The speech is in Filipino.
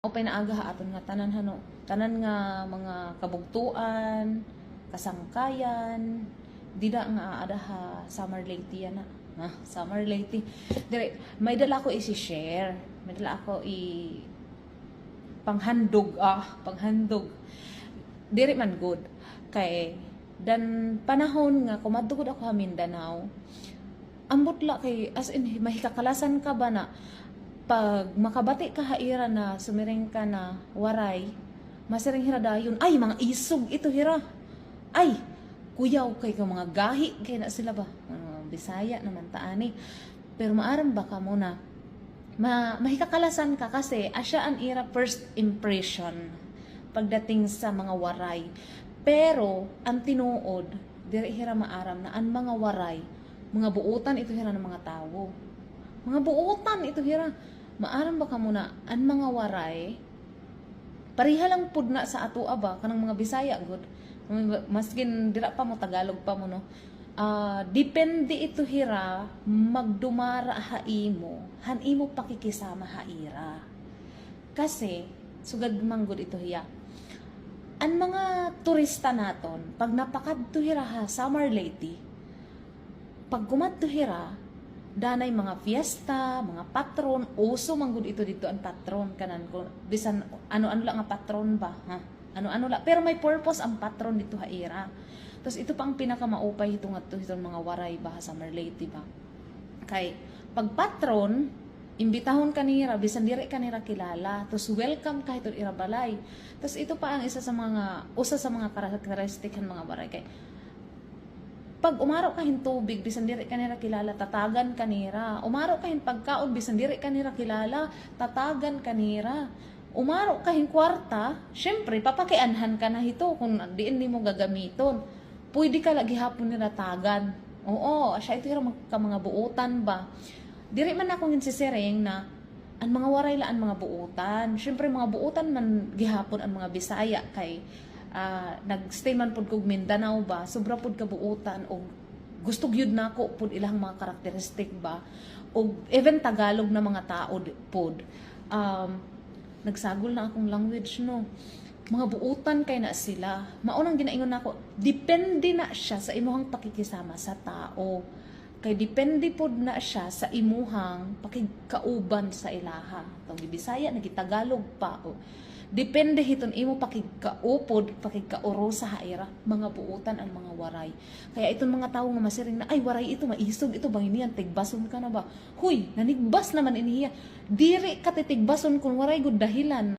Opay na aga aton nga tanan hano. Tanan nga mga kabugtuan, kasangkayan, dida nga ada ha summer lady yan na. Summer lady. Dire, may dala ko i-share. May dala ako panghandog. Diri man good. Kay dan panahon nga kumadugod ako sa Mindanao. Ambot la kay as in mahikakalasan ka ba na pag makabati ka haira na sumiring ka na waray, masiring hira dayon, ay mga isog ito hira. Ay, kuyaw kay ka mga gahi kay na sila ba? Bisaya naman taani. Pero maaram ba ka muna? Mahikakalasan ka kasi asya an ira first impression pagdating sa mga waray. Pero ang tinuod, diri hira maaram na ang mga waray, mga buutan ito hira ng mga tao. Mga buutan ito hira. Maaram ba ka muna, ang mga waray, pariha lang pud na sa ato aba, kanang mga Bisaya, good. Maskin, dira pa mo, Tagalog pa mo, no? Depende ito hira, magdumara haimo, hanimo pakikisama haira. Kasi, sugad manggod ito hiya. Ang mga turista naton, pag napakadto hira ha, summer lady, pag kumadto hira, danay mga fiesta, mga patron, uso manggod ito dito ang patron kanan ko. Bisan ano-ano lang ang patron ba, ha? Ano-ano lang, pero may purpose ang patron dito haira. Tapos ito pa ang pinakamaupay itong mga waray ba sa Merlate ba. Kay pag patron, imbitahon kanira bisan diri kanira kilala, tapos welcome kahit ira balay. Tapos ito pa ang usa sa mga karakteristik ng mga waray kay pag umaro ka hin tubig bisan diri kanira kilala, tatagan kanira. Umaro ka hin pagkaon bisan diri kanira kilala, tatagan kanira. Umaro ka hin kwarta, syempre papakianhan ka na hito kung diin nimo gagamiton. Pwede ka lagi hapon nila tagan. Oo, asya ito hira ka mga buutan ba. Diri man akong insisering na ang mga waray la ang mga buutan. Syempre mga buutan man gihapon ang mga Bisaya kay nagstay man pud kog Mindanao ba, sobra pud kabuutan og gusto gyud nako pud ilang mga karakteristik ba og even Tagalog na mga tao pud nagsagol na akong language no, mga buutan kay na sila. Maunang ginaingon nako, depende na siya sa imuhang pakikisama sa tao, kay depende pod na siya sa imuhang pakigkauban sa ilaha. Tawag Bisaya nagitagalog pa depende hiton imo pakigkaupod, pakigkauro sa haira, mga buutan ang mga waray. Kaya itong mga tao nga masiring na, ay waray ito, maisog ito, banginian, tigbason ka na ba? Huy, nanigbas naman inihiya. Diri ka titigbason kung waray gud dahilan.